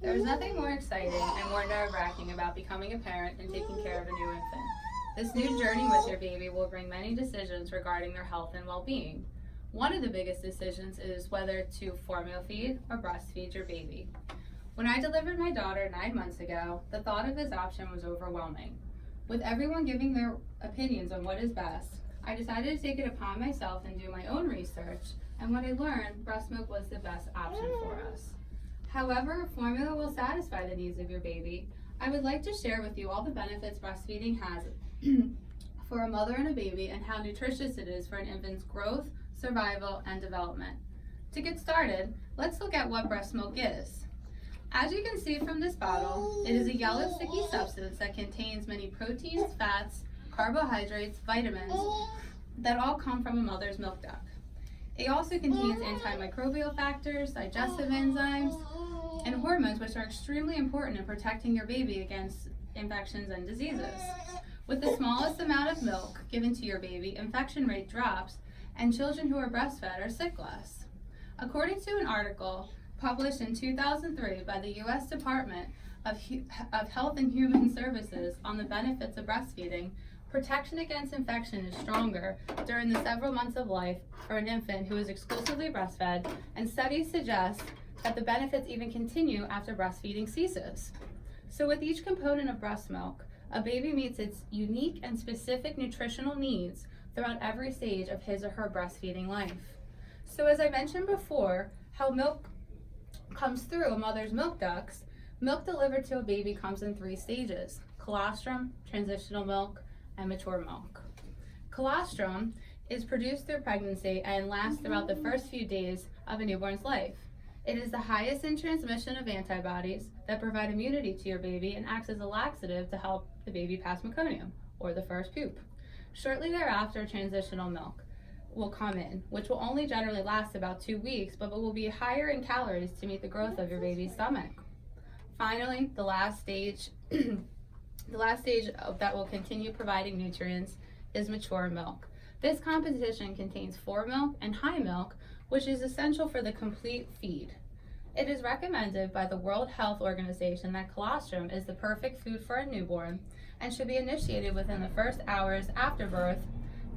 There is nothing more exciting and more nerve-wracking about becoming a parent and taking care of a new infant. This new journey with your baby will bring many decisions regarding their health and well-being. One of the biggest decisions is whether to formula feed or breastfeed your baby. When I delivered my daughter 9 months ago, the thought of this option was overwhelming. With everyone giving their opinions on what is best, I decided to take it upon myself and do my own research, and what I learned, breast milk was the best option for us. However, formula will satisfy the needs of your baby. I would like to share with you all the benefits breastfeeding has for a mother and a baby and how nutritious it is for an infant's growth, survival, and development. To get started, let's look at what breast milk is. As you can see from this bottle, it is a yellow sticky substance that contains many proteins, fats, carbohydrates, vitamins that all come from a mother's milk duct. It also contains antimicrobial factors, digestive enzymes, and hormones, which are extremely important in protecting your baby against infections and diseases. With the smallest amount of milk given to your baby, infection rate drops, and children who are breastfed are sick less. According to an article published in 2003 by the U.S. Department of Health and Human Services on the benefits of breastfeeding, protection against infection is stronger during the several months of life for an infant who is exclusively breastfed, and studies suggest that the benefits even continue after breastfeeding ceases. So with each component of breast milk, a baby meets its unique and specific nutritional needs throughout every stage of his or her breastfeeding life. So as I mentioned before, how milk comes through a mother's milk ducts, milk delivered to a baby comes in 3 stages: colostrum, transitional milk, and mature milk. Colostrum is produced through pregnancy and lasts throughout the first few days of a newborn's life. It is the highest in transmission of antibodies that provide immunity to your baby and acts as a laxative to help the baby pass meconium, or the first poop. Shortly thereafter, transitional milk will come in, which will only generally last about 2 weeks, but will be higher in calories to meet the growth of your baby's stomach. Finally, the last stage that will continue providing nutrients is mature milk. This composition contains foremilk and high milk, which is essential for the complete feed. It is recommended by the World Health Organization that colostrum is the perfect food for a newborn and should be initiated within the first hours after birth.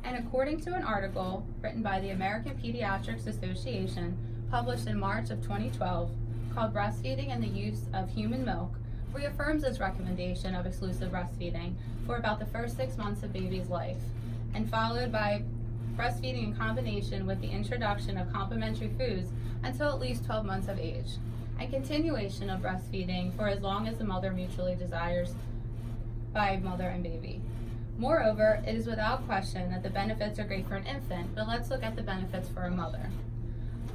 And according to an article written by the American Pediatrics Association, published in March of 2012, called Breastfeeding and the Use of Human Milk, reaffirms its recommendation of exclusive breastfeeding for about the first 6 months of baby's life, and followed by breastfeeding in combination with the introduction of complementary foods until at least 12 months of age, and continuation of breastfeeding for as long as the mother mutually desires by mother and baby. Moreover, it is without question that the benefits are great for an infant, but let's look at the benefits for a mother.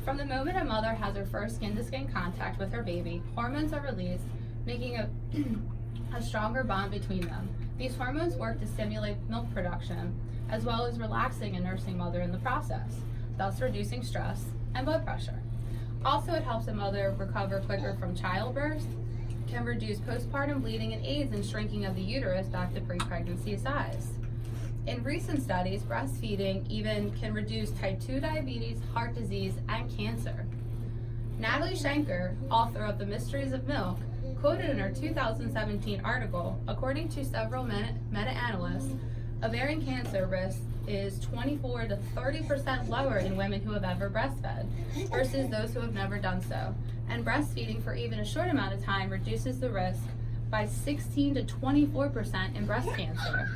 From the moment a mother has her first skin-to-skin contact with her baby, hormones are released, making a stronger bond between them. These hormones work to stimulate milk production, as well as relaxing a nursing mother in the process, thus reducing stress and blood pressure. Also, it helps a mother recover quicker from childbirth, can reduce postpartum bleeding, and aids in shrinking of the uterus back to pre-pregnancy size. In recent studies, breastfeeding even can reduce type 2 diabetes, heart disease, and cancer. Natalie Schenker, author of The Mysteries of Milk, quoted in her 2017 article, according to several meta-analysts, ovarian cancer risk is 24 to 30% lower in women who have ever breastfed versus those who have never done so. And breastfeeding for even a short amount of time reduces the risk by 16 to 24% in breast cancer.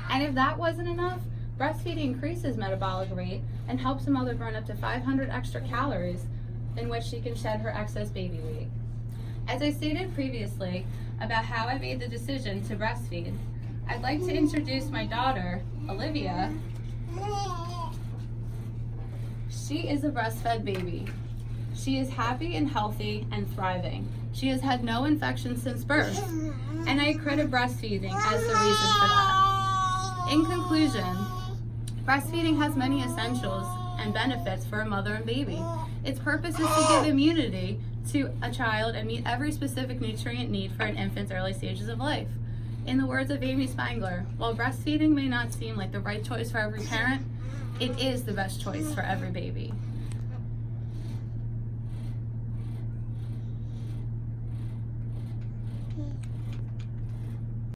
And if that wasn't enough, breastfeeding increases metabolic rate and helps a mother burn up to 500 extra calories in which she can shed her excess baby weight. As I stated previously about how I made the decision to breastfeed, I'd like to introduce my daughter, Olivia. She is a breastfed baby. She is happy and healthy and thriving. She has had no infections since birth, and I credit breastfeeding as the reason for that. In conclusion, breastfeeding has many essentials and benefits for a mother and baby. Its purpose is to give immunity to a child and meet every specific nutrient need for an infant's early stages of life. In the words of Amy Spangler, while breastfeeding may not seem like the right choice for every parent, It is the best choice for every baby.